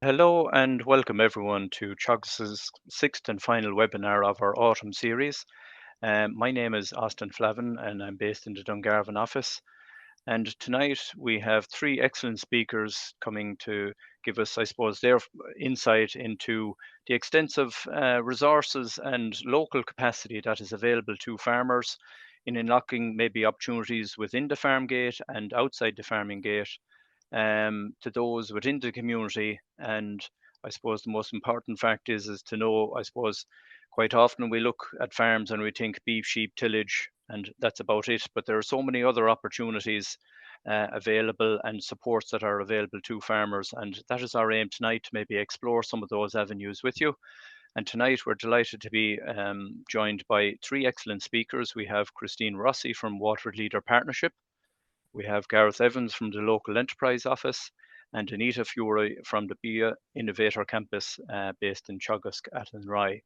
Hello and welcome everyone to Teagasc's sixth and final webinar of our autumn series. My name is Austin Flavin and I'm based in the Dungarvan office. And tonight we have three excellent speakers coming to give us, I suppose, their insight into the extensive resources and local capacity that is available to farmers in unlocking maybe opportunities within the farm gate and outside the farming gate to those within the community. And I suppose the most important fact is to know, I suppose, quite often we look at farms and we think beef, sheep, tillage, and that's about it. But there are so many other opportunities available and supports that are available to farmers. And that is our aim tonight to maybe explore some of those avenues with you. And tonight we're delighted to be joined by three excellent speakers. We have Christine Rossi from Waterford Leader Partnership. We have Gareth Evans from the local enterprise office and Anita Furey from the BIA Innovator Campus based in Teagasc, Athenry.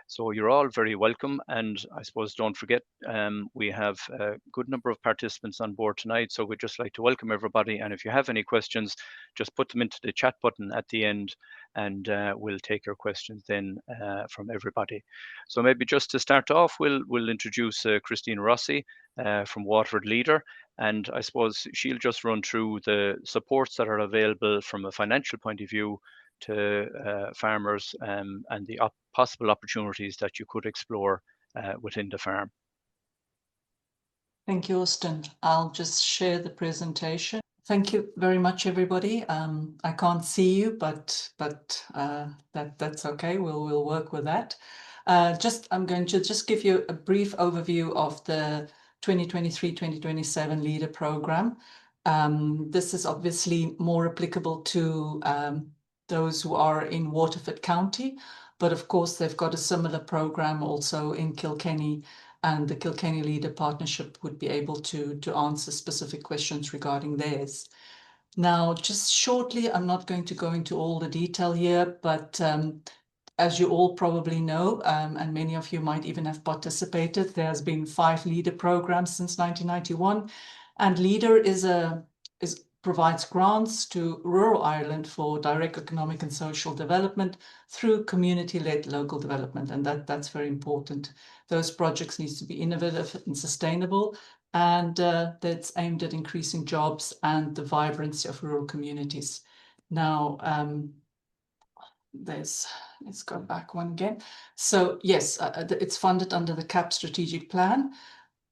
So you're all very welcome. And I suppose don't forget, we have a good number of participants on board tonight. So we'd just like to welcome everybody. And if you have any questions, just put them into the chat button at the end and we'll take your questions then from everybody. So maybe just to start off, we'll introduce Christine Rossi from Waterford Leader. And I suppose she'll just run through the supports that are available from a financial point of view to farmers and the possible opportunities that you could explore within the farm. Thank you, Austin. I'll just share the presentation. Thank you very much, everybody. I can't see you, but that's okay. We'll work with that. I'm going to just give you a brief overview of the 2023-2027 Leader Program. This is obviously more applicable to those who are in Waterford County, but of course they've got a similar program also in Kilkenny, and the Kilkenny Leader Partnership would be able to answer specific questions regarding theirs. Now, just shortly, I'm not going to go into all the detail here, but as you all probably know, and many of you might even have participated, there's been 5 Leader programs since 1991, and Leader provides grants to rural Ireland for direct economic and social development through community-led local development, and that's very important. Those projects need to be innovative and sustainable, and that's aimed at increasing jobs and the vibrancy of rural communities. Now, let's go back one again. So yes, it's funded under the CAP strategic plan.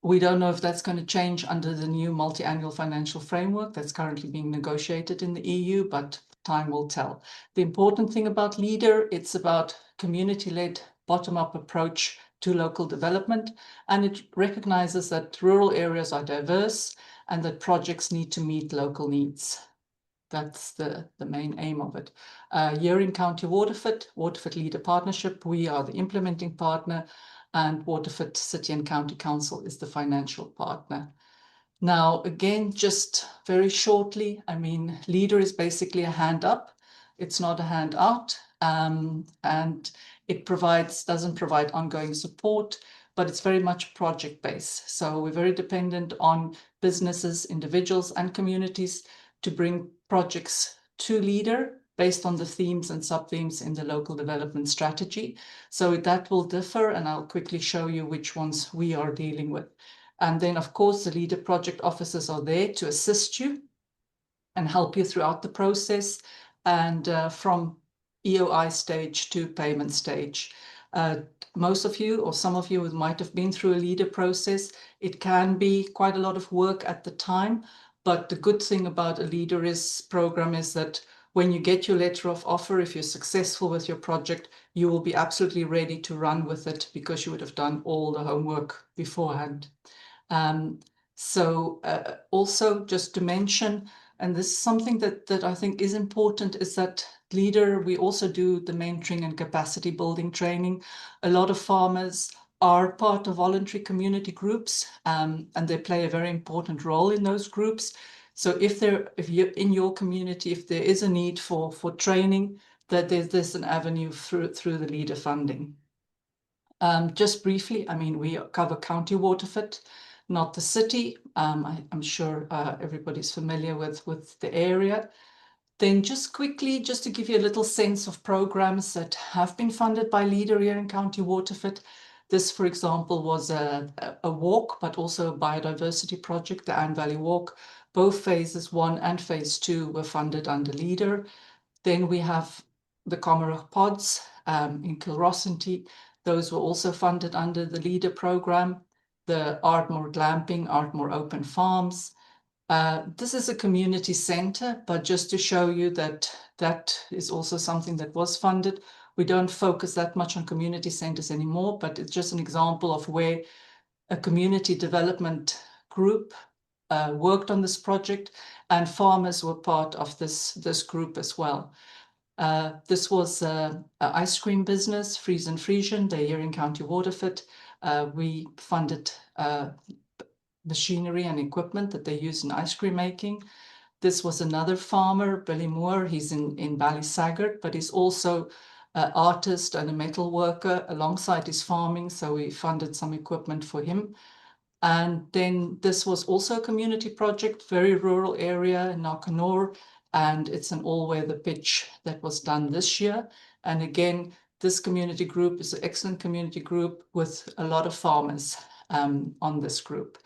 We don't know if that's going to change under the new multi-annual financial framework that's currently being negotiated in the EU, but time will tell. The important thing about Leader, it's about community-led bottom-up approach to local development, and it recognizes that rural areas are diverse and that projects need to meet local needs. That's the main aim of it. Here in County Waterford, Waterford Leader Partnership, we are the implementing partner, and Waterford City and County Council is the financial partner. Now, again, just very shortly, I mean, Leader is basically a hand up. It's not a hand out, and it doesn't provide ongoing support, but it's very much project-based. So we're very dependent on businesses, individuals, and communities to bring projects to Leader based on the themes and sub-themes in the local development strategy. So that will differ, and I'll quickly show you which ones we are dealing with. And then, of course, the Leader project officers are there to assist you and help you throughout the process, and from EOI stage to payment stage. Most of you, or some of you, might have been through a Leader process. It can be quite a lot of work at the time, but the good thing about a Leader program is that when you get your letter of offer, if you're successful with your project, you will be absolutely ready to run with it because you would have done all the homework beforehand. Also, just to mention, and this is something that I think is important, is that Leader, we also do the mentoring and capacity building training. A lot of farmers are part of voluntary community groups, and they play a very important role in those groups. So if you're in your community, if there is a need for training, that there's an avenue through the Leader funding. Just briefly, I mean, we cover County Waterford, not the city. I'm sure everybody's familiar with the area. Then just quickly, just to give you a little sense of programs that have been funded by Leader here in County Waterford. This, for example, was a walk, but also a biodiversity project, the Anne Valley Walk. Both phases 1 and phase 2 were funded under Leader. Then we have the Comarach Pods in Kilrossenty. Those were also funded under the Leader program. The Ardmore Glamping, Ardmore Open Farms. This is a community center, but just to show you that that is also something that was funded. We don't focus that much on community centers anymore, but it's just an example of where a community development group worked on this project, and farmers were part of this group as well. This was an ice cream business, Fries and Friesian. They're here in County Waterford. We funded machinery and equipment that they use in ice cream making. This was another farmer, Billy Moore. He's in Ballysaggart, but he's also an artist and a metal worker alongside his farming, so we funded some equipment for him. And then this was also a community project, very rural area in Narcanor, and it's an all-weather pitch that was done this year. And again, this community group is an excellent community group with a lot of farmers on this group.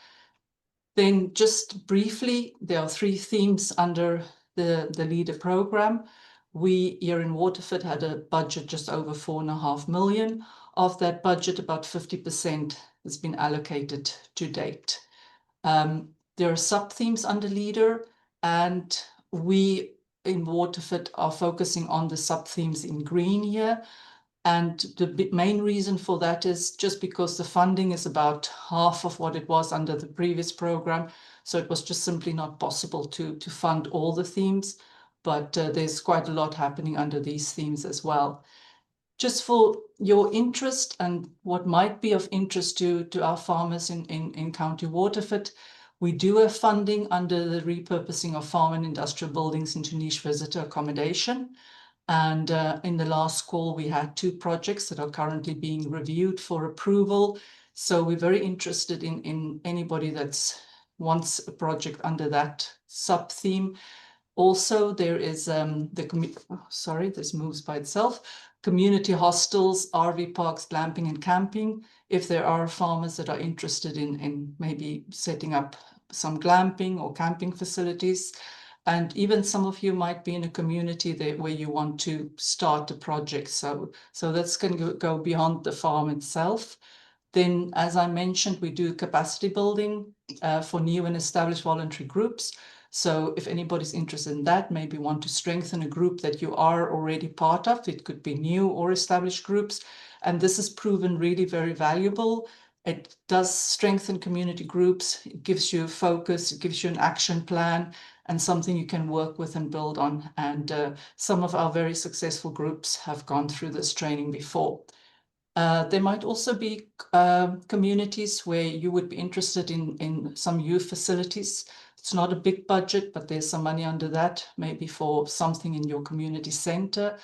Then just briefly, there are 3 themes under the Leader program. We here in Waterford had a budget just over 4.5 million. Of that budget, about 50% has been allocated to date. There are sub-themes under Leader, and we in Waterford are focusing on the sub-themes in green here. And the main reason for that is just because the funding is about half of what it was under the previous program. So it was just simply not possible to fund all the themes, but there's quite a lot happening under these themes as well. Just for your interest and what might be of interest to our farmers in County Waterford, we do have funding under the repurposing of farm and industrial buildings into niche visitor accommodation. And in the last call, we had 2 projects that are currently being reviewed for approval. So we're very interested in anybody that wants a project under that sub-theme. Also, there is this moves by itself. Community hostels, RV parks, glamping and camping. If there are farmers that are interested in maybe setting up some glamping or camping facilities, and even some of you might be in a community there where you want to start a project. So that's going to go beyond the farm itself. Then, as I mentioned, we do capacity building for new and established voluntary groups. So if anybody's interested in that, maybe want to strengthen a group that you are already part of, it could be new or established groups. And this has proven really very valuable. It does strengthen community groups. It gives you focus, it gives you an action plan and something you can work with and build on. And some of our very successful groups have gone through this training before. There might also be communities where you would be interested in some youth facilities. It's not a big budget, but there's some money under that, maybe for something in your community center.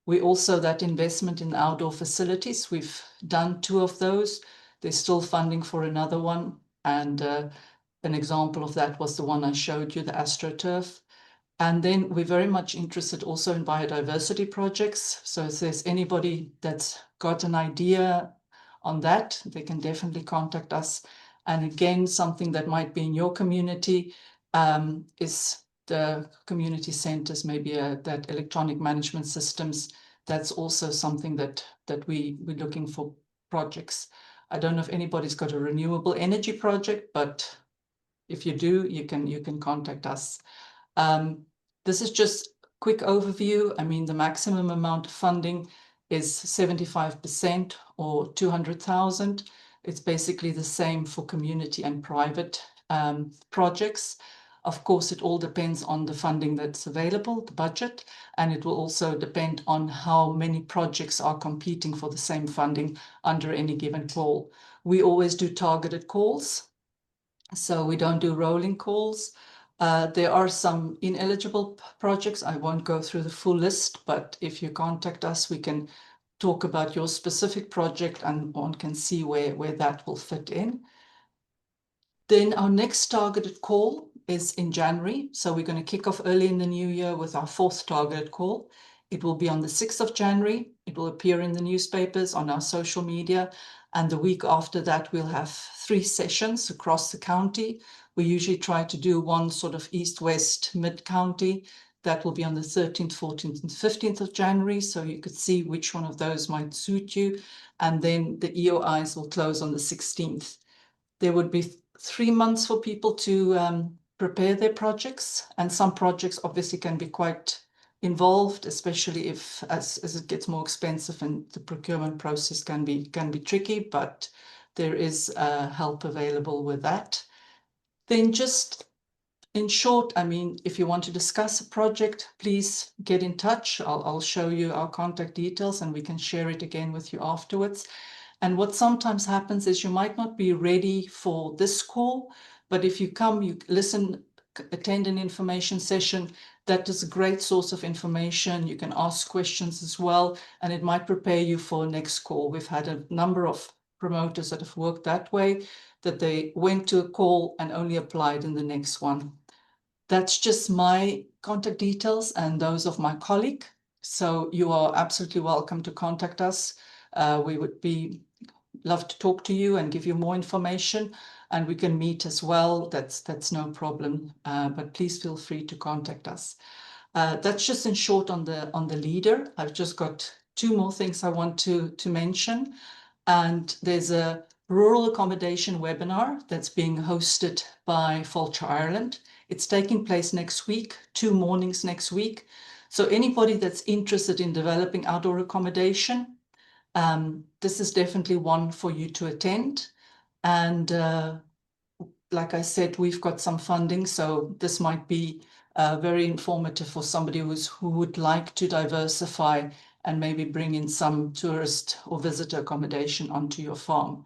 We also, that investment in outdoor facilities, we've done 2 of those. There's still funding for another one. And an example of that was the one I showed you, the AstroTurf. And then we're very much interested also in biodiversity projects. So if there's anybody that's got an idea on that, they can definitely contact us. And again, something that might be in your community is the community centers, maybe that electronic management systems. That's also something that we're looking for projects. I don't know if anybody's got a renewable energy project, but if you do, you can contact us. This is just a quick overview. I mean, the maximum amount of funding is 75% or 200,000. It's basically the same for community and private projects. Of course, it all depends on the funding that's available, the budget, and it will also depend on how many projects are competing for the same funding under any given call. We always do targeted calls, so we don't do rolling calls. There are some ineligible projects. I won't go through the full list, but if you contact us, we can talk about your specific project and one can see where that will fit in. Then our next targeted call is in January. So we're going to kick off early in the new year with our 4th targeted call. It will be on the 6th of January. It will appear in the newspapers, on our social media. And the week after that, we'll have 3 sessions across the county. We usually try to do one sort of east-west mid-county. That will be on the 13th, 14th, and 15th of January. So you could see which one of those might suit you. And then the EOIs will close on the 16th. There would be 3 months for people to prepare their projects. And some projects obviously can be quite involved, especially if as it gets more expensive, and the procurement process can be tricky, but there is help available with that. Then just in short, I mean, if you want to discuss a project, please get in touch. I'll show you our contact details and we can share it again with you afterwards. And what sometimes happens is you might not be ready for this call, but if you come, you listen, attend an information session, that is a great source of information. You can ask questions as well, and it might prepare you for next call. We've had a number of promoters that have worked that way, that they went to a call and only applied in the next one. That's just my contact details and those of my colleague. So you are absolutely welcome to contact us. We would love to talk to you and give you more information, and we can meet as well. That's no problem. But please feel free to contact us. That's just in short on the leader. I've just got 2 more things I want to mention. And there's a rural accommodation webinar that's being hosted by Fulcher Ireland. It's taking place next week, 2 mornings next week. So anybody that's interested in developing outdoor accommodation, this is definitely one for you to attend. And like I said, we've got some funding, so this might be very informative for somebody who would like to diversify and maybe bring in some tourist or visitor accommodation onto your farm.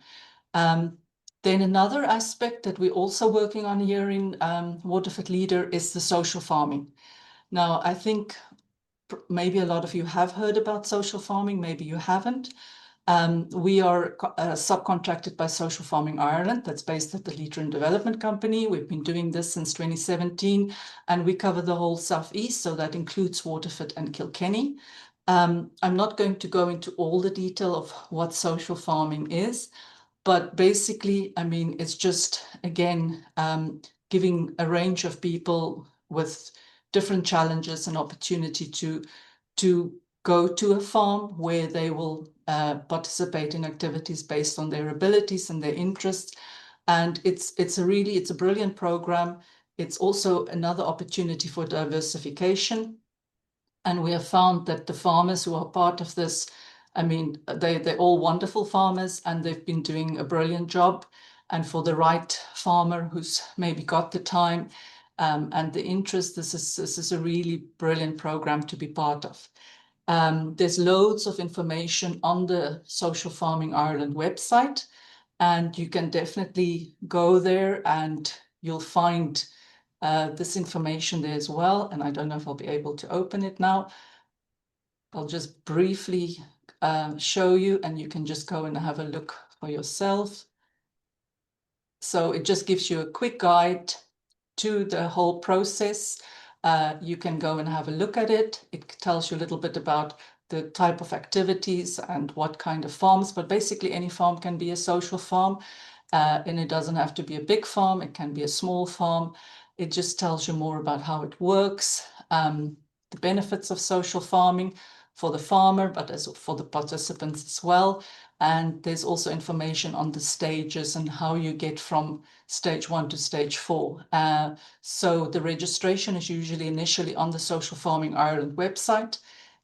Then another aspect that we're also working on here in Waterford Leader is the social farming. Now, I think maybe a lot of you have heard about social farming, maybe you haven't. We are subcontracted by Social Farming Ireland, that's based at the Leader and Development Company. We've been doing this since 2017, and we cover the whole southeast, so that includes Waterford and Kilkenny. I'm not going to go into all the detail of what social farming is, but basically, I mean, it's just, again, giving a range of people with different challenges an opportunity to go to a farm where they will participate in activities based on their abilities and their interests. And it's a brilliant program. It's also another opportunity for diversification. And we have found that the farmers who are part of this, I mean, they're all wonderful farmers and they've been doing a brilliant job. And for the right farmer who's maybe got the time and the interest, this is a really brilliant program to be part of. There's loads of information on the Social Farming Ireland website, and you can definitely go there and you'll find this information there as well. And I don't know if I'll be able to open it now. I'll just briefly show you, and you can just go and have a look for yourself. So it just gives you a quick guide to the whole process. You can go and have a look at it. It tells you a little bit about the type of activities and what kind of farms, but basically any farm can be a social farm, and it doesn't have to be a big farm. It can be a small farm. It just tells you more about how it works, the benefits of social farming for the farmer, but as for the participants as well. And there's also information on the stages and how you get from stage 1 to stage 4. So the registration is usually initially on the Social Farming Ireland website,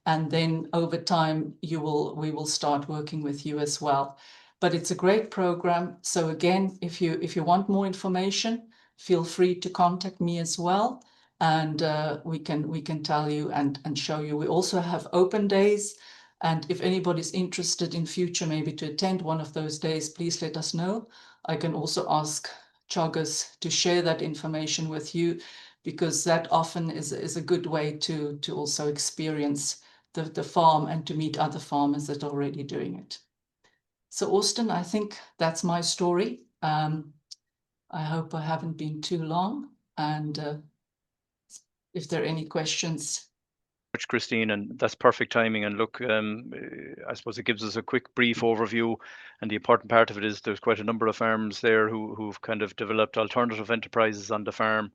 and then over time we will start working with you as well. But it's a great program. So again, if you want more information, feel free to contact me as well, and we can tell you and show you. We also have open days. And if anybody's interested in future, maybe to attend one of those days, please let us know. I can also ask Teagasc to share that information with you, because that often is a good way to also experience the farm and to meet other farmers that are already doing it. So Austin, I think that's my story. I hope I haven't been too long. And if there are any questions. Much, Christine, and that's perfect timing. And look, I suppose it gives us a quick, brief overview. And the important part of it is there's quite a number of farms there who've kind of developed alternative enterprises on the farm.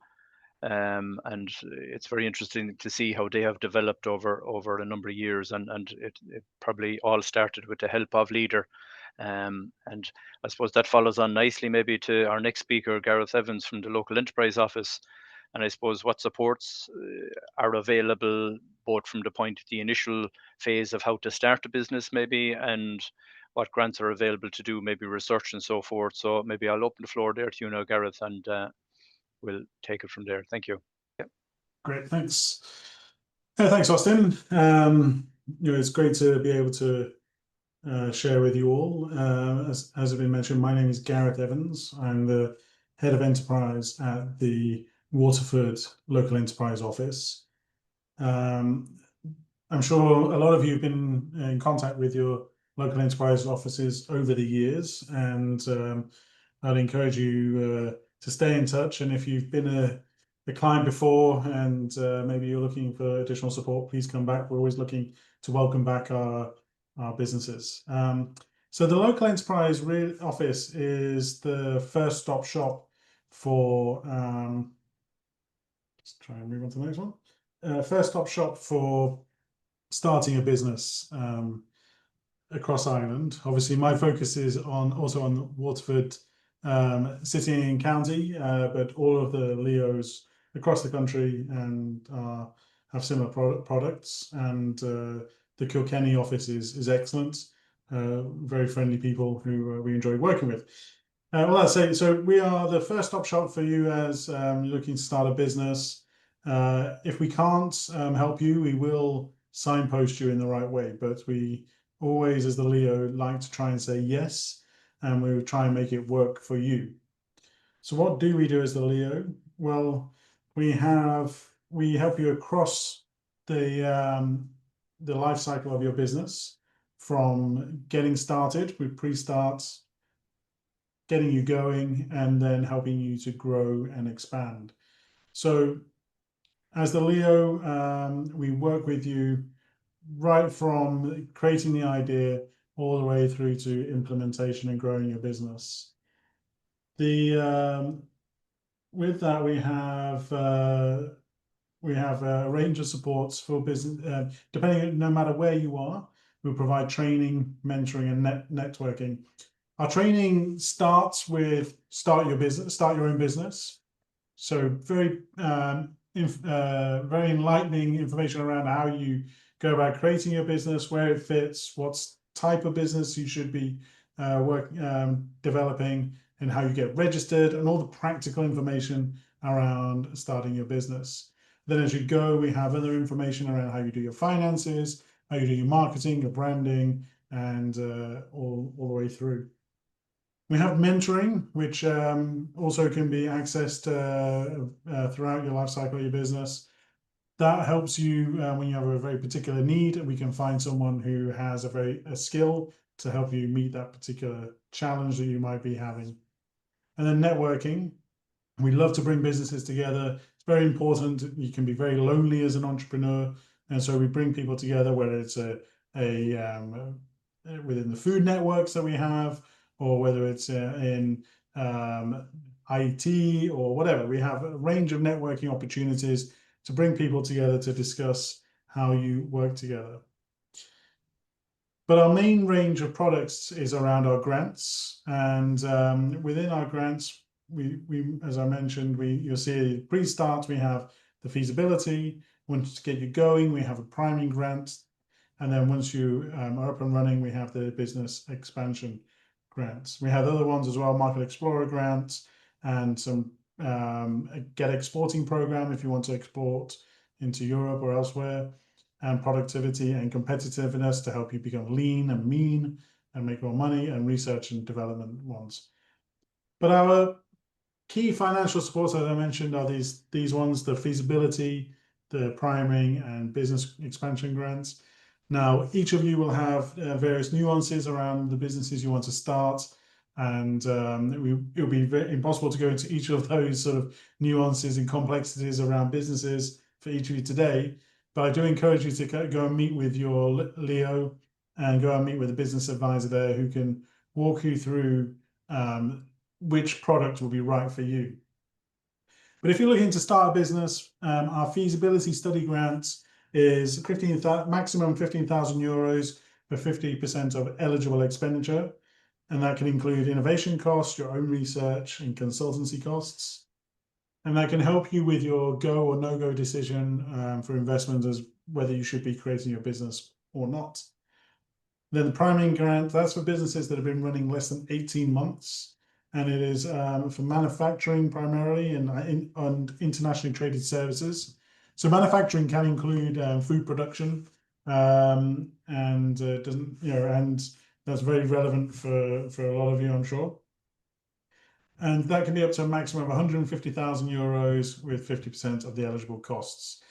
And it's very interesting to see how they have developed over a number of years, and it probably all started with the help of Leader. And I suppose that follows on nicely maybe to our next speaker, Gareth Evans from the local enterprise office. And I suppose what supports are available both from the point of the initial phase of how to start a business maybe, and what grants are available to do maybe research and so forth. So maybe I'll open the floor there to you now, Gareth, and we'll take it from there. Thank you. Yeah. Great, thanks. Thanks, Austin. It's great to be able to share with you all. As has been mentioned, my name is Gareth Evans. I'm the head of enterprise at the Waterford Local Enterprise Office. I'm sure a lot of you have been in contact with your local enterprise offices over the years, and I'd encourage you to stay in touch. And if you've been a client before and maybe you're looking for additional support, please come back. We're always looking to welcome back our businesses. So the local enterprise office is the first stop shop for, let's try and move on to the next one. First stop shop for starting a business across Ireland. Obviously, my focus is also on Waterford city and county, but all of the LEOs across the country and have similar products. And the Kilkenny office is excellent. Very friendly people who we enjoy working with. Well, I'd say, so we are the first stop shop for you as looking to start a business. If we can't help you, we will signpost you in the right way, but we always, as the Leo, like to try and say yes, and we will try and make it work for you. So what do we do as the Leo? Well, we help you across the life cycle of your business, from getting started with pre-starts, getting you going, and then helping you to grow and expand. So as the Leo, we work with you right from creating the idea all the way through to implementation and growing your business. With that, we have a range of supports for business, depending, no matter where you are. We'll provide training, mentoring, and networking. Our training starts with start your own business. So very enlightening information around how you go about creating your business, where it fits, what type of business you should be developing, and how you get registered, and all the practical information around starting your business. Then as you go, we have other information around how you do your finances, how you do your marketing, your branding, and all the way through. We have mentoring, which also can be accessed throughout your life cycle of your business. That helps you when you have a very particular need, and we can find someone who has a skill to help you meet that particular challenge that you might be having. And then networking. We love to bring businesses together. It's very important. You can be very lonely as an entrepreneur, and so we bring people together, whether it's within the food networks that we have, or whether it's in IT or whatever. We have a range of networking opportunities to bring people together to discuss how you work together. But our main range of products is around our grants, and within our grants, we as I mentioned, you'll see pre-start, we have the feasibility. Once to get you going, we have a priming grant, and then once you are up and running, we have the business expansion grants. We have other ones as well, Market Explorer grants, and some Get Exporting program if you want to export into Europe or elsewhere, and productivity and competitiveness to help you become lean and mean and make more money, and research and development ones. But our key financial supports, as I mentioned, are these ones: the feasibility, the priming, and business expansion grants. Now, each of you will have various nuances around the businesses you want to start. And it'll be very impossible to go into each of those sort of nuances and complexities around businesses for each of you today. But I do encourage you to go and meet with your Leo and go and meet with a business advisor there who can walk you through which product will be right for you. But if you're looking to start a business, our feasibility study grant is maximum €15,000 for 50% of eligible expenditure. And that can include innovation costs, your own research and consultancy costs. And that can help you with your go or no-go decision for investment as whether you should be creating your business or not. Then the priming grant, that's for businesses that have been running less than 18 months. And it is for manufacturing primarily and internationally traded services. So manufacturing can include food production and doesn't, and that's very relevant for a lot of you, I'm sure. And that can be up to a maximum of €150,000 with 50% of the eligible costs.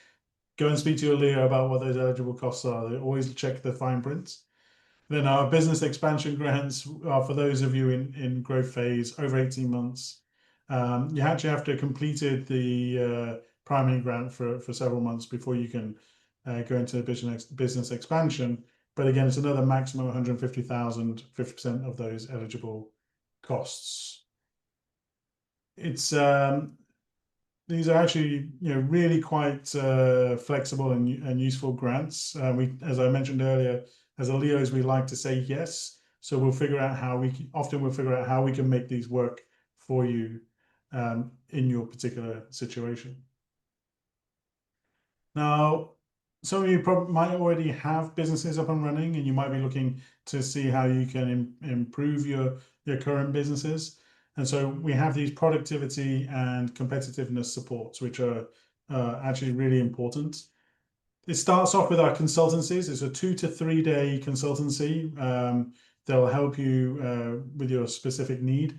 Go and speak to your Leo about what those eligible costs are. They always check the fine print. Then our business expansion grants are for those of you in growth phase over 18 months. You actually have to have completed the primary grant for several months before you can go into business expansion. But again, it's another maximum of 150,000, 50% of those eligible costs. It's these are actually really quite flexible and useful grants. As I mentioned earlier, as a Leos, we like to say yes. So we'll figure out how we can make these work for you in your particular situation. Now, some of you might already have businesses up and running, and you might be looking to see how you can improve your current businesses. And so we have these productivity and competitiveness supports, which are actually really important. It starts off with our consultancies. It's a 2 to 3 day consultancy. They'll help you with your specific need.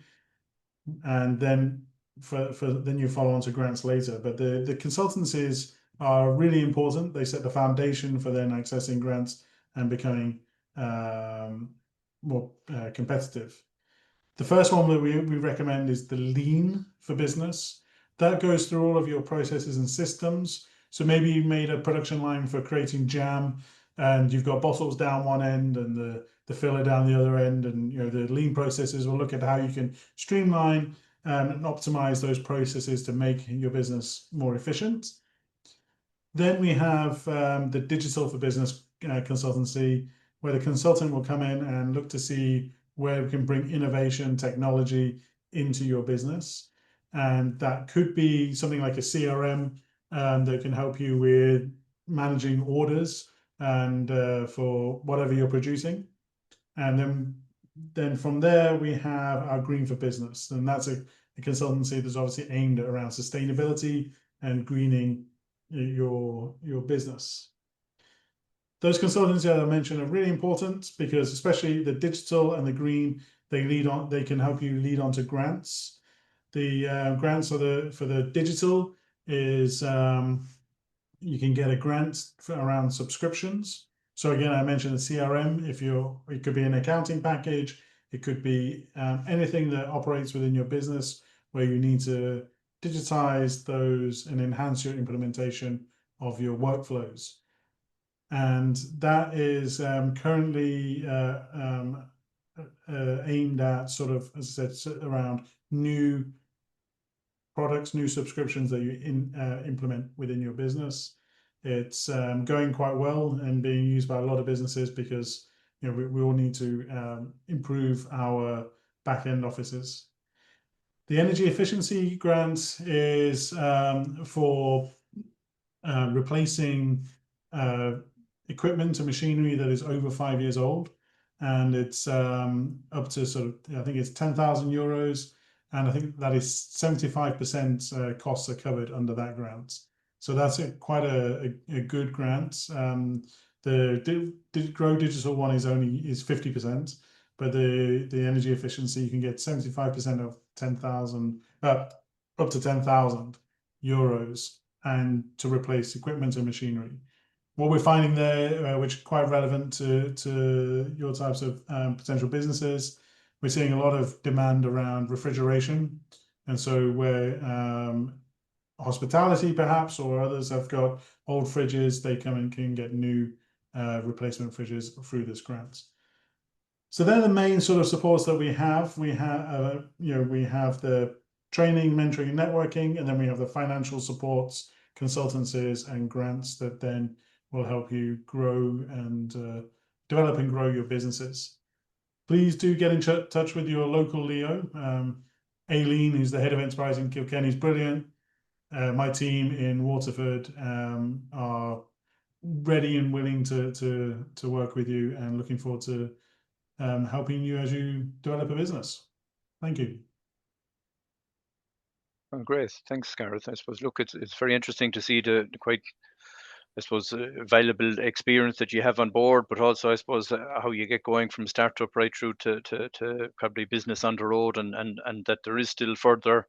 And then then you follow on to grants later. But the consultancies are really important. They set the foundation for then accessing grants and becoming more competitive. The first one that we recommend is the Lean for Business. That goes through all of your processes and systems. So maybe you made a production line for creating jam and you've got bottles down one end and the filler down the other end. And the Lean processes will look at how you can streamline and optimize those processes to make your business more efficient. Then we have the Digital for Business consultancy, where the consultant will come in and look to see where we can bring innovation, technology into your business. And that could be something like a CRM that can help you with managing orders and for whatever you're producing. And then from there, we have our Green for Business. And that's a consultancy that's obviously aimed at around sustainability and greening your business. Those consultancies that I mentioned are really important because especially the digital and the green, they can help you lead on to grants. The grants for the digital is you can get a grant for around subscriptions. So again, I mentioned the CRM. It could be an accounting package. It could be anything that operates within your business where you need to digitize those and enhance your implementation of your workflows. And that is currently aimed at sort of, as I said, around new products, new subscriptions that you implement within your business. It's going quite well and being used by a lot of businesses because we all need to improve our back-end offices. The energy efficiency grant is for replacing equipment and machinery that is over 5 years old, and it's up to sort of, I think it's €10,000, and I think that is 75% costs are covered under that grant. So that's quite a good grant. The Grow Digital one is 50%, but the energy efficiency you can get 75% of 10,000 up to €10,000 and to replace equipment and machinery. What we're finding there, which is quite relevant to your types of potential businesses, we're seeing a lot of demand around refrigeration. And so where hospitality perhaps or others have got old fridges, they come and can get new replacement fridges through this grant. So they're the main sort of supports that we have. We have, we have the training, mentoring, and networking, and then we have the financial supports, consultancies, and grants that then will help you grow and develop and grow your businesses. Please do get in touch with your local Leo. Aileen, who's the head of enterprise in Kilkenny, is brilliant. My team in Waterford are ready and willing to work with you, and looking forward to helping you as you develop a business. Thank you. Oh, great, thanks, Gareth. I suppose, look, it's very interesting to see the quite, I suppose, valuable experience that you have on board, but also, I suppose, how you get going from startup right through to probably business on the road, and that there is still further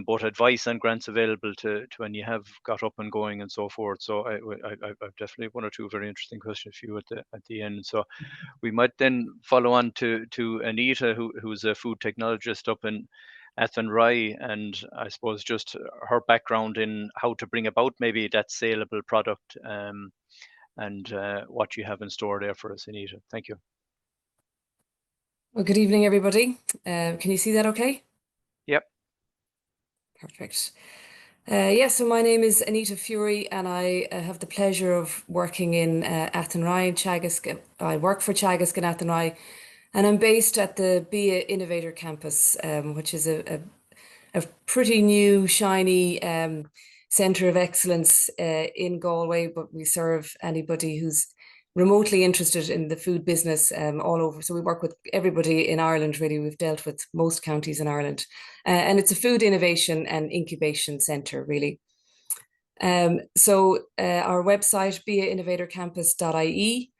both advice and grants available to when you have got up and going and so forth. So I've definitely one or two very interesting questions for you at the end. So we might then follow on to Anita, who's a food technologist up in Athenry, and I suppose just her background in how to bring about maybe that saleable product, and what you have in store there for us, Anita. Thank you. Well, good evening, everybody. Can you see that okay? Yep. Perfect. So my name is Anita Furey, and I have the pleasure of working in Athenry, Teagasc. I work for Teagasc in Athenry, and I'm based at the BIA Innovator Campus, which is a pretty new, shiny centre of excellence in Galway, but we serve anybody who's remotely interested in the food business all over. So we work with everybody in Ireland, really. We've dealt with most counties in Ireland. And it's a food innovation and incubation centre, really. So our website, biainnovatorcampus.ie,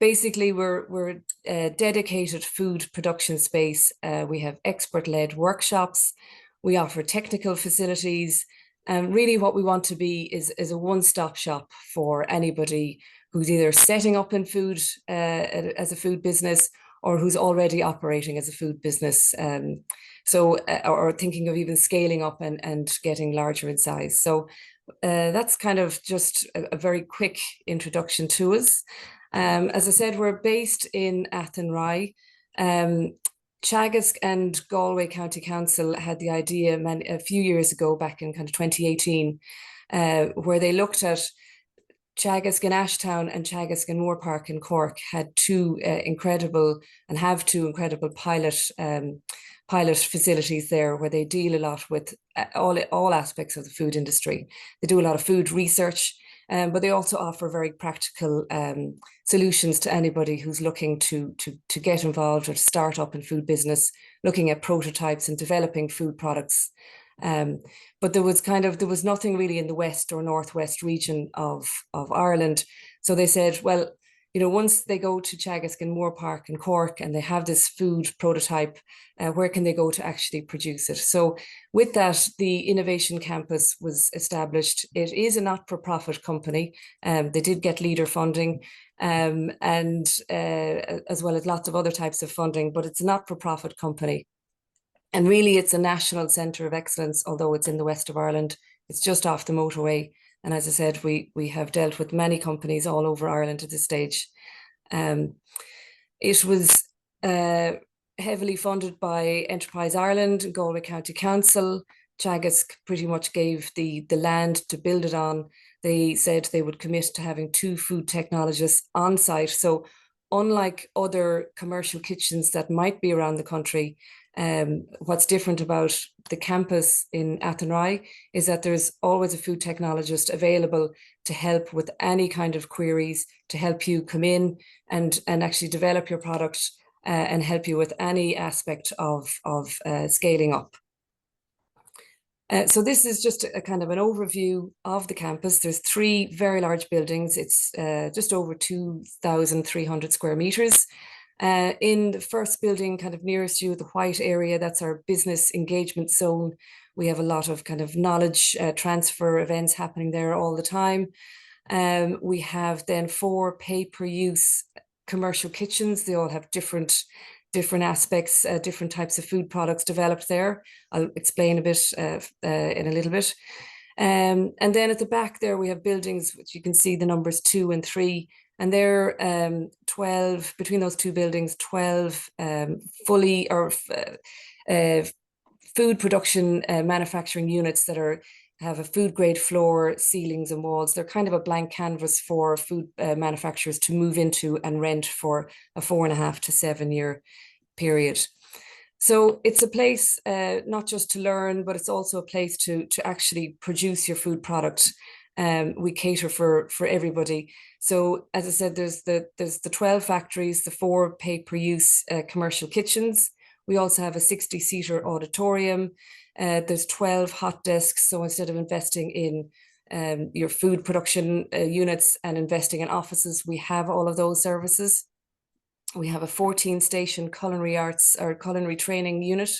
basically we're a dedicated food production space. We have expert-led workshops. We offer technical facilities. And really what we want to be is a one-stop shop for anybody who's either setting up in food as a food business, or who's already operating as a food business, or thinking of even scaling up and getting larger in size. So that's kind of just a very quick introduction to us. As I said, we're based in Athenry. Teagasc and Galway County Council had the idea a few years ago, back in kind of 2018, where they looked at Teagasc in Ashtown and Teagasc in Moorpark in Cork had two incredible pilot facilities there, where they deal a lot with all aspects of the food industry. They do a lot of food research, but they also offer very practical solutions to anybody who's looking to get involved or to start up in food business, looking at prototypes and developing food products. But there was nothing really in the west or northwest region of Ireland. So they said, well, once they go to Teagasc and Moorpark and Cork and they have this food prototype, where can they go to actually produce it? So with that, the Innovation Campus was established. It is a not-for-profit company. They did get leader funding, and as well as lots of other types of funding, but it's a not-for-profit company. And really, it's a national centre of excellence, although it's in the west of Ireland. It's just off the motorway. And as I said, we have dealt with many companies all over Ireland at this stage. It was heavily funded by Enterprise Ireland, Galway County Council. Teagasc pretty much gave the land to build it on. They said they would commit to having 2 food technologists on site. So unlike other commercial kitchens that might be around the country, what's different about the campus in Athenry is that there's always a food technologist available to help with any kind of queries, to help you come in and actually develop your product and help you with any aspect of scaling up. So this is just a kind of an overview of the campus. There's 3 very large buildings. It's just over 2,300 square meters. In the first building, kind of nearest you, the white area, that's our business engagement zone. We have a lot of kind of knowledge transfer events happening there all the time. We have then 4 pay-per-use commercial kitchens. They all have different different aspects, different types of food products developed there. I'll explain a bit in a little bit. And then at the back there, we have buildings, which you can see the numbers 2 and 3, and they're 12, between those two buildings, 12 fully or food production manufacturing units that have a food grade floor, ceilings and walls. They're kind of a blank canvas for food manufacturers to move into and rent for a 4.5 to 7 year period. So it's a place not just to learn, but it's also a place to actually produce your food product. We cater for everybody. So as I said, there's the 12 factories, the 4 pay-per-use commercial kitchens. We also have a 60-seater auditorium. There's 12 hot desks. So instead of investing in your food production units and investing in offices, we have all of those services. We have a 14-station culinary arts or culinary training unit.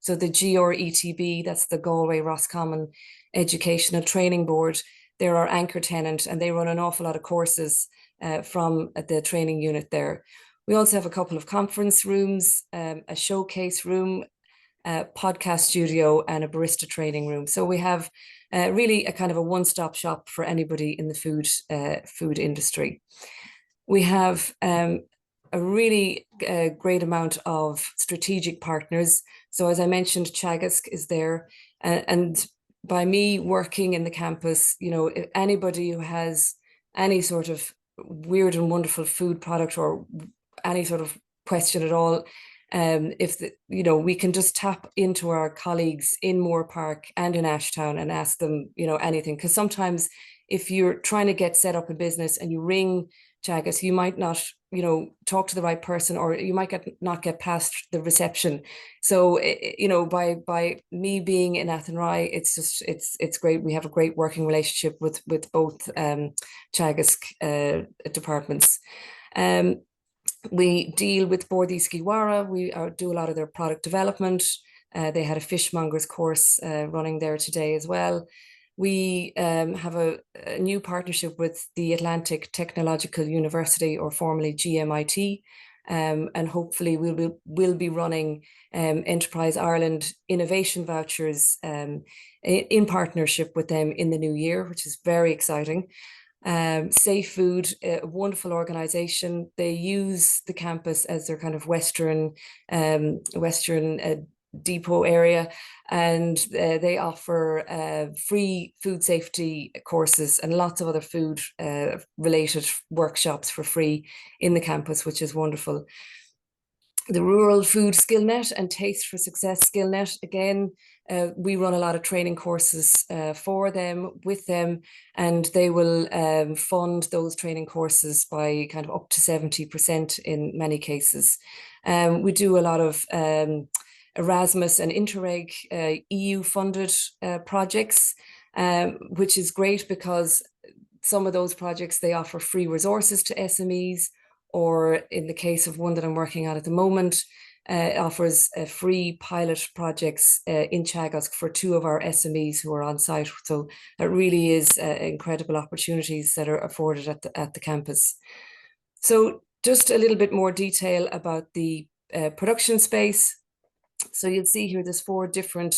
So the GRETB, that's the Galway Roscommon Educational Training Board, they're our anchor tenant, and they run an awful lot of courses from the training unit there. We also have a couple of conference rooms, a showcase room, a podcast studio, and a barista training room. So we have really a kind of a one-stop shop for anybody in the food industry. We have a really great amount of strategic partners. So as I mentioned, Teagasc is there, and by me working in the campus, you know, if anybody who has any sort of weird and wonderful food product or any sort of question at all, you know, we can just tap into our colleagues in Moore Park and in Ashtown and ask them, you know, anything. Because sometimes if you're trying to get set up a business and you ring Teagasc, you might not, you know, talk to the right person, or you might not get past the reception. So, you know, by me being in Athenry, it's great. We have a great working relationship with both Teagasc departments. We deal with Bordhi Skiwara. We do a lot of their product development. They had a fishmonger's course running there today as well. We have a new partnership with the Atlantic Technological University, or formerly GMIT, and hopefully we'll be running Enterprise Ireland innovation vouchers in partnership with them in the new year, which is very exciting. Safe Food, a wonderful organization. They use the campus as their kind of Western depot area, and they offer free food safety courses and lots of other food related workshops for free in the campus, which is wonderful. The Rural Food Skill Net and Taste for Success Skill Net, again, we run a lot of training courses for them, with them, and they will fund those training courses by kind of up to 70% in many cases. We do a lot of Erasmus and Interreg EU funded projects, which is great because some of those projects, they offer free resources to SMEs, or in the case of one that I'm working on at the moment, it offers free pilot projects in Teagasc for 2 of our SMEs who are on site. So that really is incredible opportunities that are afforded at the campus. So just a little bit more detail about the production space. So you'll see here there's 4 different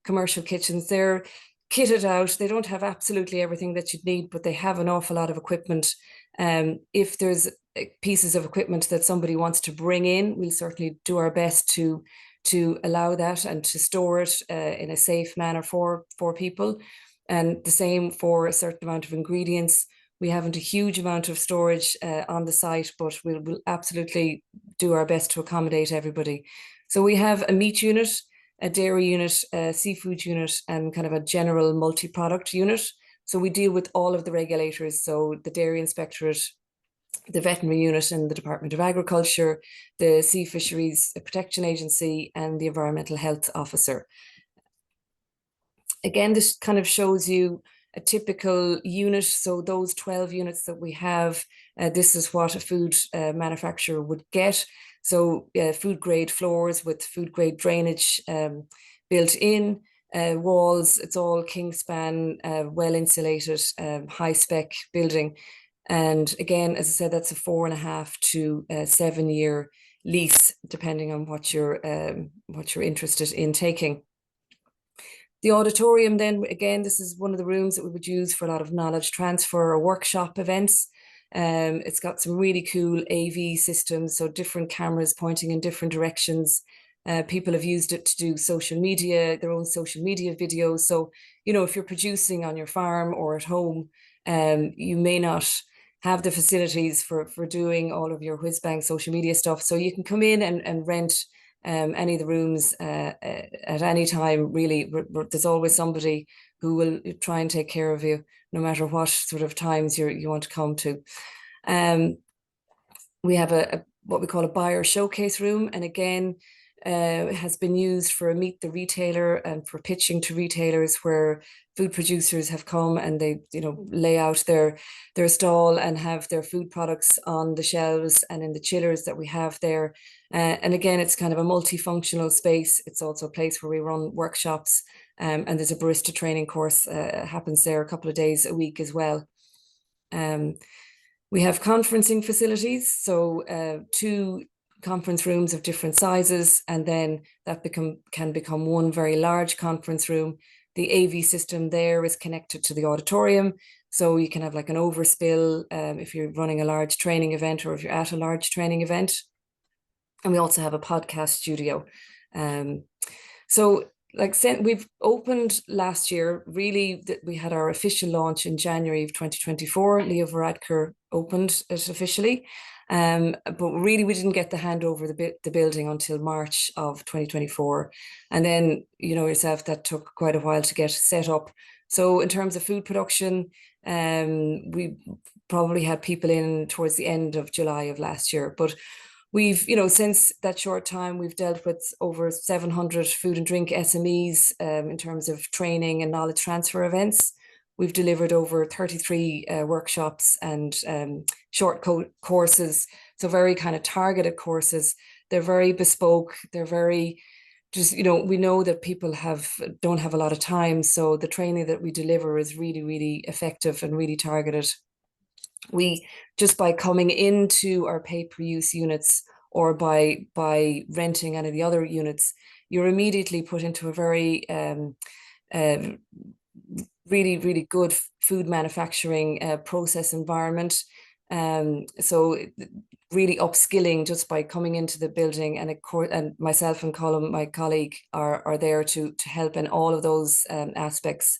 commercial kitchens. They're kitted out. They don't have absolutely everything that you'd need, but they have an awful lot of equipment. If there's pieces of equipment that somebody wants to bring in, we'll certainly do our best to allow that and to store it in a safe manner for people. And the same for a certain amount of ingredients. We haven't a huge amount of storage on the site, but we'll absolutely do our best to accommodate everybody. So we have a meat unit, a dairy unit, a seafood unit, and kind of a general multi-product unit. So we deal with all of the regulators. So the Dairy Inspectorate, the veterinary unit in the Department of Agriculture, the Sea Fisheries Protection Agency, and the Environmental Health Officer. Again, this kind of shows you a typical unit. So those 12 units that we have, this is what a food manufacturer would get. So food grade floors with food grade drainage built in, walls, it's all Kingspan, well insulated, high spec building. And again, as I said, that's a 4.5 to 7 year lease, depending on what you're interested in taking. The auditorium, then, again, this is one of the rooms that we would use for a lot of knowledge transfer or workshop events. It's got some really cool AV systems, so different cameras pointing in different directions. People have used it to do social media, their own social media videos. So, you know, if you're producing on your farm or at home, you may not have the facilities for doing all of your whiz-bang social media stuff. So you can come in and rent any of the rooms at any time, really. There's always somebody who will try and take care of you, no matter what sort of times you want to come to. We have what we call a buyer showcase room, and again, it has been used for a meet the retailer and for pitching to retailers, where food producers have come and they, you know, lay out their stall and have their food products on the shelves and in the chillers that we have there. And again, it's kind of a multifunctional space. It's also a place where we run workshops, and there's a barista training course happens there a couple of days a week as well. We have conferencing facilities, so 2 conference rooms of different sizes, and then that can become one very large conference room. The AV system there is connected to the auditorium, so you can have like an overspill if you're running a large training event or if you're at a large training event. And we also have a podcast studio. So like we've opened last year, really, we had our official launch in January of 2024. Leo Varadkar opened it officially. But really, we didn't get the handover the building until March of 2024. And then, you know yourself, that took quite a while to get set up. So in terms of food production, we probably had people in towards the end of July of last year. But we've, you know, since that short time, we've dealt with over 700 food and drink SMEs in terms of training and knowledge transfer events. We've delivered over 33 workshops and short courses, so very kind of targeted courses. They're very bespoke. They're very just, you know, we know that people don't have a lot of time, so the training that we deliver is really, really effective and really targeted. We, just by coming into our pay-per-use units or by renting any of the other units, you're immediately put into a very really, really good food manufacturing process environment. So really upskilling just by coming into the building, and myself and Colm, my colleague, are there to help in all of those aspects.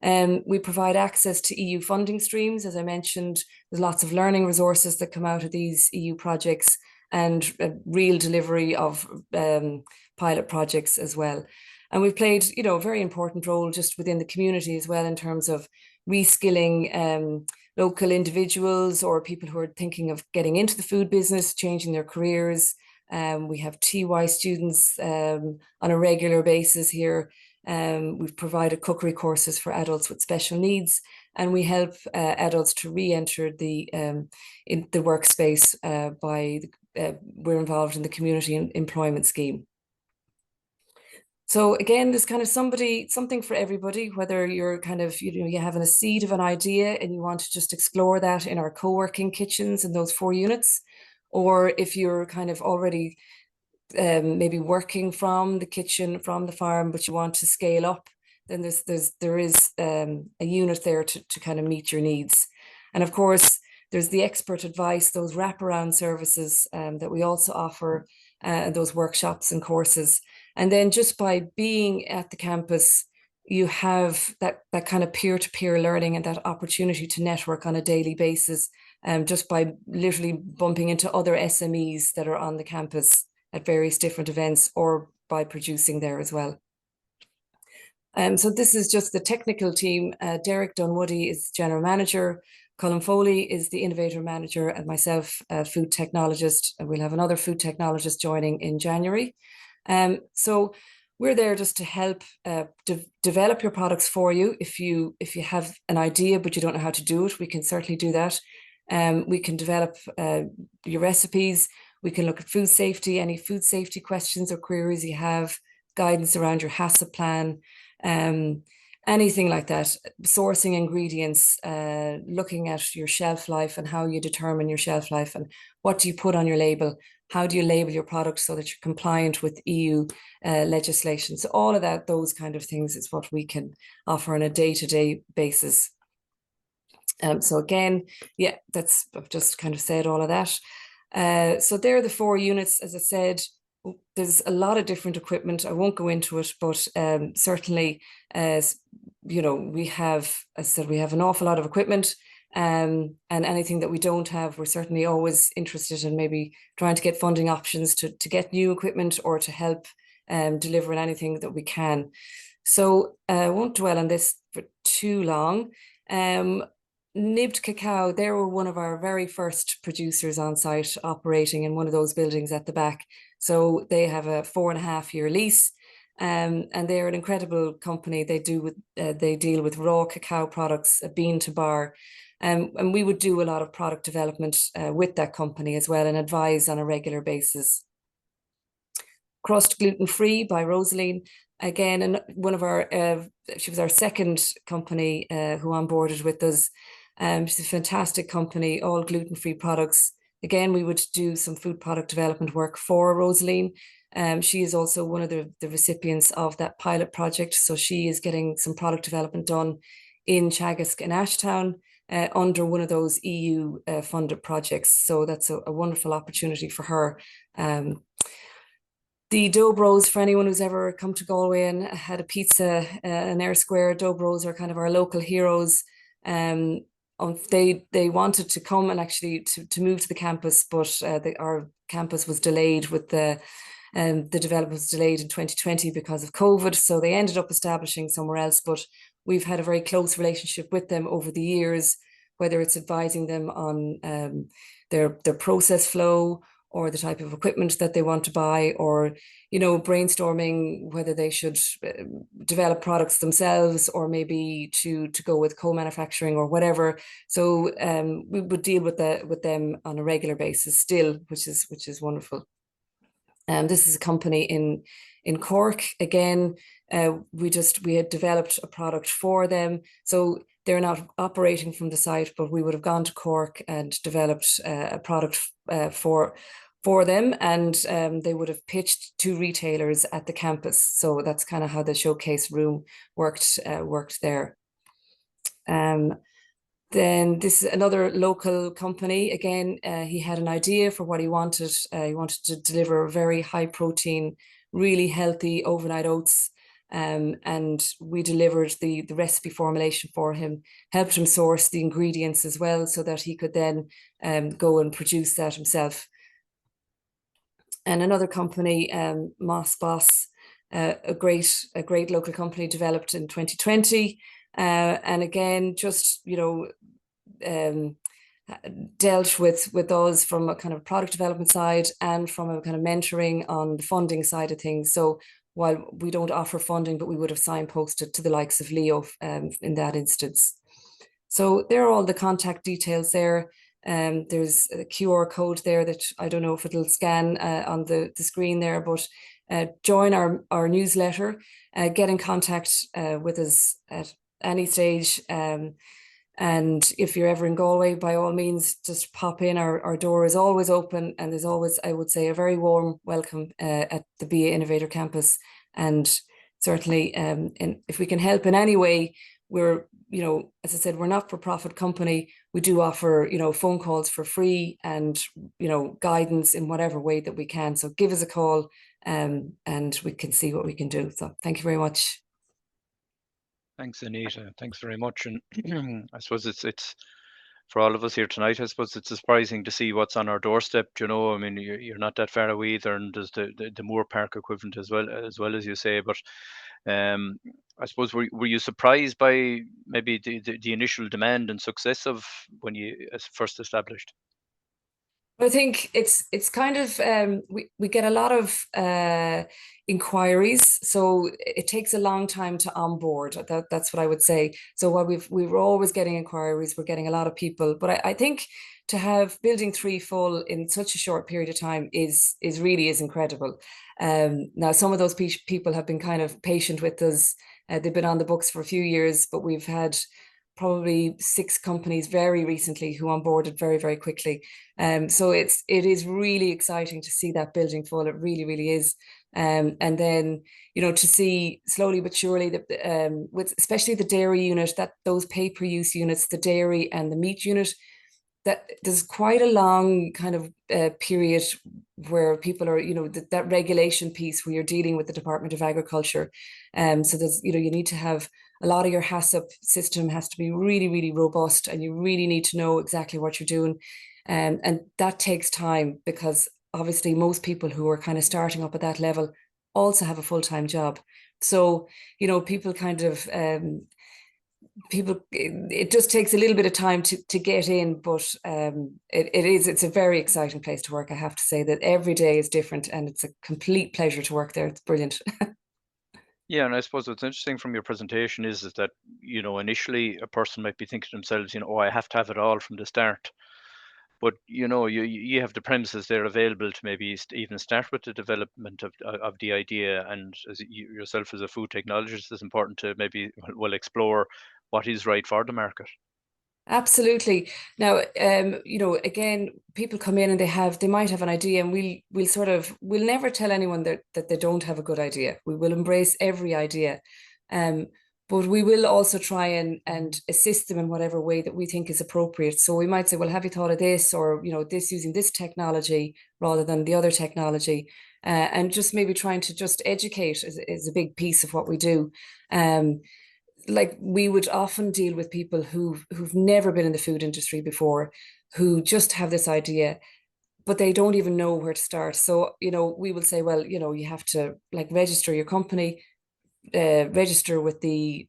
We provide access to EU funding streams. As I mentioned, there's lots of learning resources that come out of these EU projects, and real delivery of pilot projects as well. And we've played, you know, a very important role just within the community as well, in terms of reskilling local individuals or people who are thinking of getting into the food business, changing their careers. We have TY students on a regular basis here. We've provided cookery courses for adults with special needs, and we help adults to re-enter the in the workspace we're involved in the community employment scheme. So again, there's kind of something for everybody, whether you're kind of, you know, you're having a seed of an idea and you want to just explore that in our co-working kitchens in those 4 units, or if you're kind of already maybe working from the kitchen, from the farm, but you want to scale up, then there is a unit there to kind of meet your needs. And of course, there's the expert advice, those wraparound services that we also offer, those workshops and courses. And then just by being at the campus, you have that kind of peer-to-peer learning and that opportunity to network on a daily basis, just by literally bumping into other SMEs that are on the campus at various different events, or by producing there as well. So this is just the technical team. Derek Dunwoody is General Manager, Colm Foley is the Innovator Manager, and myself, Food Technologist. And we'll have another Food Technologist joining in January. So we're there just to help develop your products for you. If you have an idea but you don't know how to do it, we can certainly do that. We can develop your recipes. We can look at food safety, any food safety questions or queries you have, guidance around your HACCP plan, anything like that, sourcing ingredients, looking at your shelf life and how you determine your shelf life and what do you put on your label, how do you label your product so that you're compliant with EU legislation. So all of that, those kind of things is what we can offer on a day-to-day basis. So again, yeah, I've just kind of said all of that. So there are the 4 units. As I said, there's a lot of different equipment. I won't go into it, but certainly, we have, as I said, we have an awful lot of equipment, and anything that we don't have, we're certainly always interested in maybe trying to get funding options to get new equipment or to help deliver anything that we can. So I won't dwell on this for too long. Nibbed Cacao, they were one of our very first producers on site operating in one of those buildings at the back. So they have a 4.5-year lease, and they're an incredible company. They deal with raw cacao products, bean to bar, and we would do a lot of product development with that company as well and advise on a regular basis. Crust Gluten Free by Rosaline. Again, and one of our, she was our second company who onboarded with us. She's a fantastic company, all gluten-free products. Again, we would do some food product development work for Rosaline. She is also one of the recipients of that pilot project. So she is getting some product development done in Teagasc and Ashtown under one of those EU funded projects. So that's a wonderful opportunity for her. The Dough Bros, for anyone who's ever come to Galway and had a pizza in Eyre Square, Dough Bros are kind of our local heroes. They wanted to come and actually to move to the campus, but our campus was delayed with the development was delayed in 2020 because of COVID. So they ended up establishing somewhere else, but we've had a very close relationship with them over the years, whether it's advising them on their process flow or the type of equipment that they want to buy, or, brainstorming whether they should develop products themselves or maybe to go with co-manufacturing or whatever. So we would deal with them on a regular basis still, which is wonderful. This is a company in Cork. Again, we had developed a product for them. So they're not operating from the site, but we would have gone to Cork and developed a product for them, and they would have pitched to retailers at the campus. So that's kind of how the showcase room worked there. Then this is another local company. Again, he had an idea for what he wanted. He wanted to deliver very high protein, really healthy overnight oats. And we delivered the recipe formulation for him, helped him source the ingredients as well so that he could then go and produce that himself. And another company, Moss Boss, a great local company developed in 2020. And again, just, dealt with us from a kind of product development side and from a kind of mentoring on the funding side of things. So while we don't offer funding, but we would have signposted to the likes of Leo in that instance. So there are all the contact details there. There's a QR code there that I don't know if it'll scan on the screen there, but join our newsletter, get in contact with us at any stage. And if you're ever in Galway, by all means, just pop in. Our door is always open, and there's always, I would say, a very warm welcome at the BA Innovator Campus. And certainly, if we can help in any way, we're, as I said, we're not for profit company. We do offer, phone calls for free and, guidance in whatever way that we can. So give us a call and we can see what we can do. So thank you very much. Thanks, Anita. Thanks very much. And I suppose it's for all of us here tonight. I suppose it's surprising to see what's on our doorstep. I mean, you're not that far away either, and there's the Moore Park equivalent as well as you say. But I suppose were you surprised by maybe the initial demand and success of when you first established? I think it's kind of we get a lot of inquiries, so it takes a long time to onboard. That's what I would say. So while we were always getting inquiries, we're getting a lot of people. But I think to have building 3 full in such a short period of time is really incredible. Now some of those people have been kind of patient with us. They've been on the books for a few years, but we've had probably 6 companies very recently who onboarded very, very quickly. So it is really exciting to see that building full. It really, really is. And then, you know, to see slowly but surely that with especially the dairy unit, that those pay-per-use units, the dairy and the meat unit, that there's quite a long kind of period where people are, you know, that regulation piece where you're dealing with the Department of Agriculture. So there's, you know, you need to have a lot of your HACCP system has to be really, really robust, and you really need to know exactly what you're doing. And that takes time, because obviously most people who are kind of starting up at that level also have a full-time job. So, you know, people kind of, it just takes a little bit of time to get in, but it's a very exciting place to work. I have to say that every day is different, and it's a complete pleasure to work there. It's brilliant. Yeah, and I suppose what's interesting from your presentation is that, you know, initially a person might be thinking to themselves, you know, oh, I have to have it all from the start. But, you know, you have the premises there available to maybe even start with the development of the idea. And as you yourself as a food technologist, it's important to maybe well explore what is right for the market. Absolutely. Now, you know, again, people come in and they might have an idea, and we'll never tell anyone that they don't have a good idea. We will embrace every idea. But we will also try and assist them in whatever way that we think is appropriate. So we might say, well, have you thought of this, or, you know, this using this technology rather than the other technology? And just maybe trying to just educate is a big piece of what we do. Like, we would often deal with people who've never been in the food industry before, who just have this idea, but they don't even know where to start. So, you know, we will say, well, you know, you have to like register your company, register with the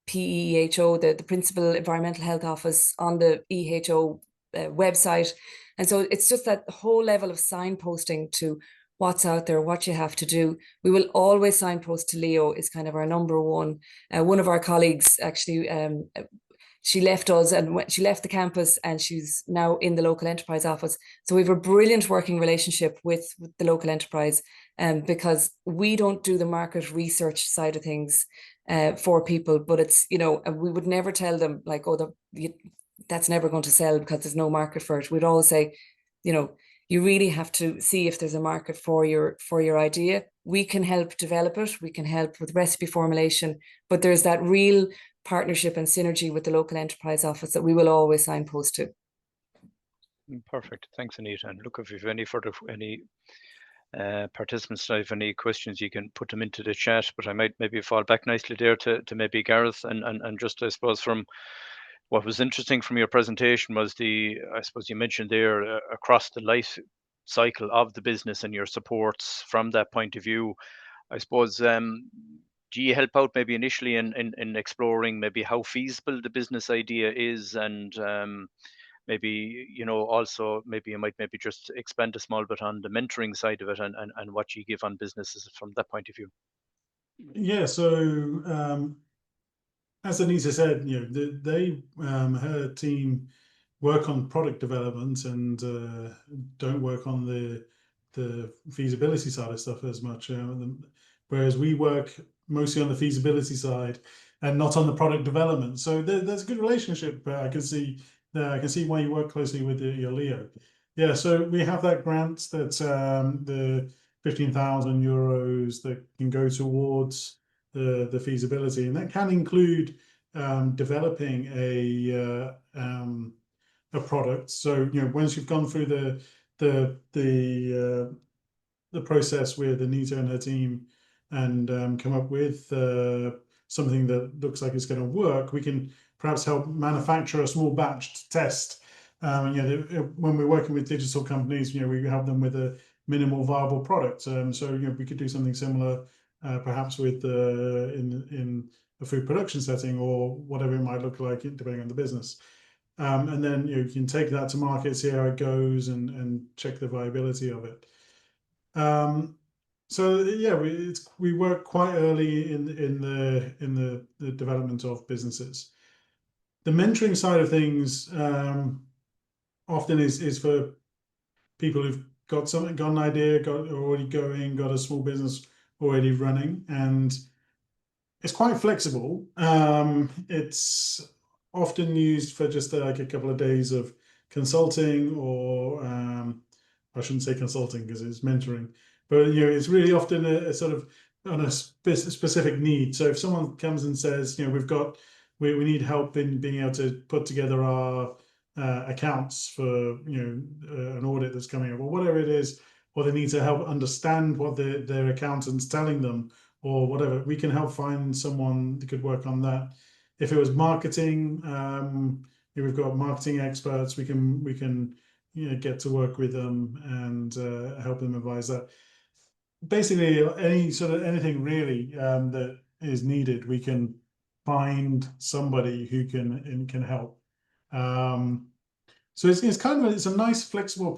PEHO, the Principal Environmental Health Office on the EHO website. And so it's just that whole level of signposting to what's out there, what you have to do. We will always signpost to Leo, is kind of our number one. One of our colleagues actually, she left us, and she left the campus, and she's now in the local enterprise office. So we have a brilliant working relationship with the local enterprise, because we don't do the market research side of things for people, but it's, you know, we would never tell them like, oh, that's never going to sell because there's no market for it. We'd always say, you know, you really have to see if there's a market for your idea. We can help develop it. We can help with recipe formulation, but there's that real partnership and synergy with the local enterprise office that we will always signpost to. Perfect. Thanks, Anita. And look, if you have any participants have any questions, you can put them into the chat, but I might maybe fall back nicely there to maybe Gareth, and just, I suppose, from what was interesting from your presentation was I suppose you mentioned there across the life cycle of the business and your supports from that point of view. I suppose, do you help out maybe initially in exploring maybe how feasible the business idea is, and maybe, you know, also maybe you might maybe just expand a small bit on the mentoring side of it, and what you give on businesses from that point of view? Yeah, so as Anita said, you know, her team work on product development and don't work on the feasibility side of stuff as much, whereas we work mostly on the feasibility side and not on the product development. So there's a good relationship. I can see why you work closely with your Leo. Yeah, so we have that grant that the 15,000 euros that can go towards the feasibility, and that can include developing a product. So, you know, once you've gone through the process with Anita and her team and come up with something that looks like it's going to work, we can perhaps help manufacture a small batch to test. You know, when we're working with digital companies, you know, we have them with a minimal viable product. So, you know, we could do something similar, perhaps with in a food production setting, or whatever it might look like, depending on the business. And then, you know, you can take that to market, see how it goes, and check the viability of it. So yeah, we work quite early in the development of businesses. The mentoring side of things often is for people who've got an idea, already going, got a small business already running, and it's quite flexible. It's often used for just like a couple of days of consulting, or I shouldn't say consulting because it's mentoring, but it's really often a sort of on a specific need. So if someone comes and says, we need help in being able to put together our accounts for an audit that's coming up, or whatever it is, or they need to help understand what their accountant's telling them, or whatever, we can help find someone that could work on that. If it was marketing, we've got marketing experts. We can get to work with them and help them advise that. Basically, anything really that is needed, we can find somebody who can help. So it's kind of it's a nice flexible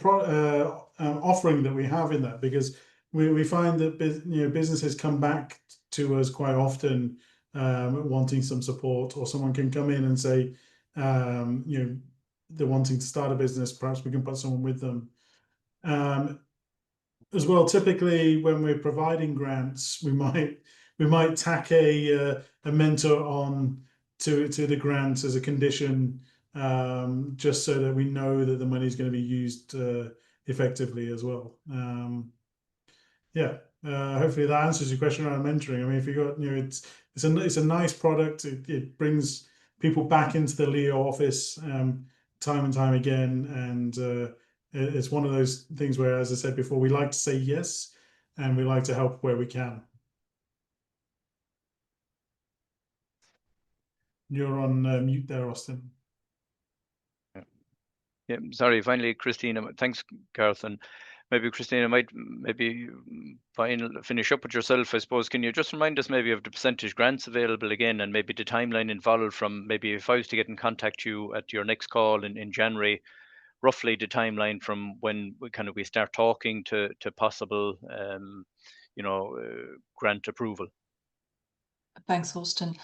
offering that we have in that, because we find that businesses come back to us quite often wanting some support, or someone can come in and say they're wanting to start a business. Perhaps we can put someone with them. As well, typically when we're providing grants, we might tack a mentor on to the grant as a condition, just so that we know that the money is going to be used effectively as well. Hopefully that answers your question around mentoring. I mean, if you got it's a nice product. It brings people back into the Leo office time and time again, and it's one of those things where, as I said before, we like to say yes, and we like to help where we can. You're on mute there, Austin. Yeah, sorry. Finally, Christine, thanks, Gareth. And maybe Christine, I might finish up with yourself, I suppose. Can you just remind us maybe of the percentage grants available again, and maybe the timeline involved from maybe if I was to get in contact you at your next call in January, roughly the timeline from when we start talking to possible grant approval. Thanks, Austin.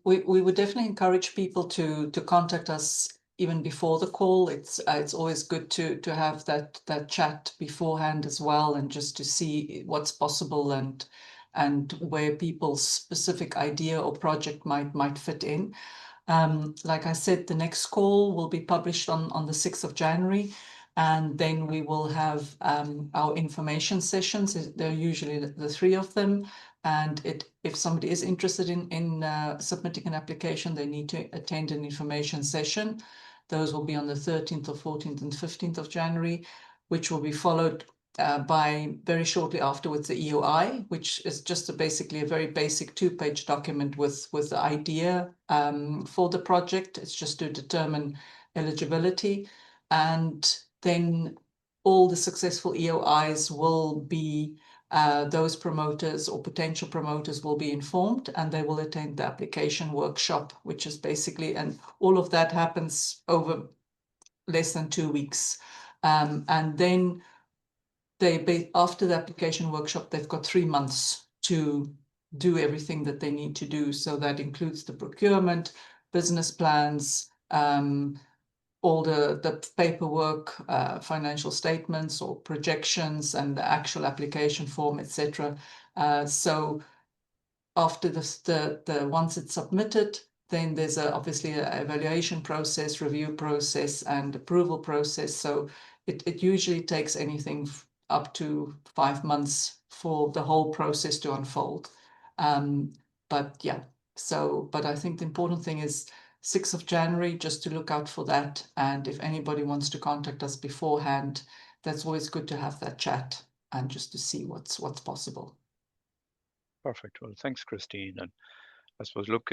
We would definitely encourage people to contact us even before the call. It's always good to have that chat beforehand as well, and just to see what's possible and where people's specific idea or project might fit in. Like I said, the next call will be published on the 6th of January, and then we will have our information sessions. There are usually the 3 of them, and if somebody is interested in submitting an application, they need to attend an information session. Those will be on the 13th, or 14th, and 15th of January, which will be followed by very shortly afterwards the EOI, which is just basically a very basic 2-page document with the idea for the project. It's just to determine eligibility, and then all the successful EOIs will be those promoters or potential promoters will be informed, and they will attend the application workshop, which is basically, and all of that happens over less than 2 weeks, and then after the application workshop, they've got 3 months to do everything that they need to do. So that includes the procurement, business plans, all the paperwork, financial statements or projections, and the actual application form, etc. So after once it's submitted, then there's obviously an evaluation process, review process, and approval process. So it usually takes anything up to 5 months for the whole process to unfold. But I think the important thing is 6th of January, just to look out for that. And if anybody wants to contact us beforehand, that's always good to have that chat and just to see what's possible. Perfect. Well, thanks, Christine. And I suppose, look,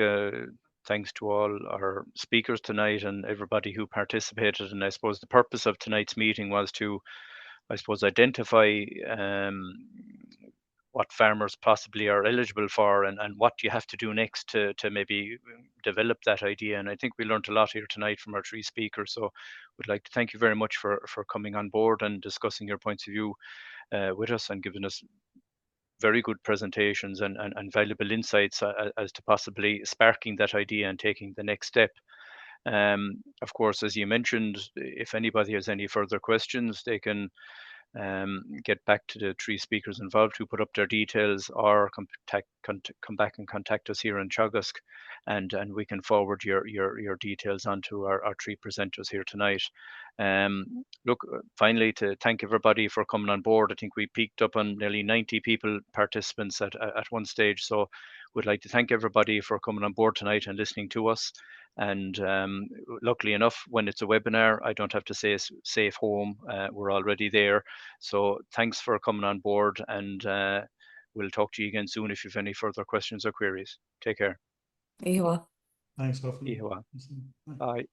thanks to all our speakers tonight and everybody who participated. And I suppose the purpose of tonight's meeting was to, I suppose, identify what farmers possibly are eligible for, and what you have to do next to maybe develop that idea. And I think we learned a lot here tonight from our 3 speakers. So we'd like to thank you very much for coming on board and discussing your points of view with us, and giving us very good presentations and valuable insights as to possibly sparking that idea and taking the next step. Of course, as you mentioned, if anybody has any further questions, they can get back to the 3 speakers involved who put up their details, or come back and contact us here in Teagasc, and we can forward your details onto our 3 presenters here tonight. Look, finally, to thank everybody for coming on board. I think we peaked up on nearly 90 participants at one stage, so we'd like to thank everybody for coming on board tonight and listening to us. And luckily enough, when it's a webinar, I don't have to say safe home. We're already there. So thanks for coming on board, and we'll talk to you again soon if you have any further questions or queries. Take care. Iwa. Thanks, Austin. Iwa. Bye.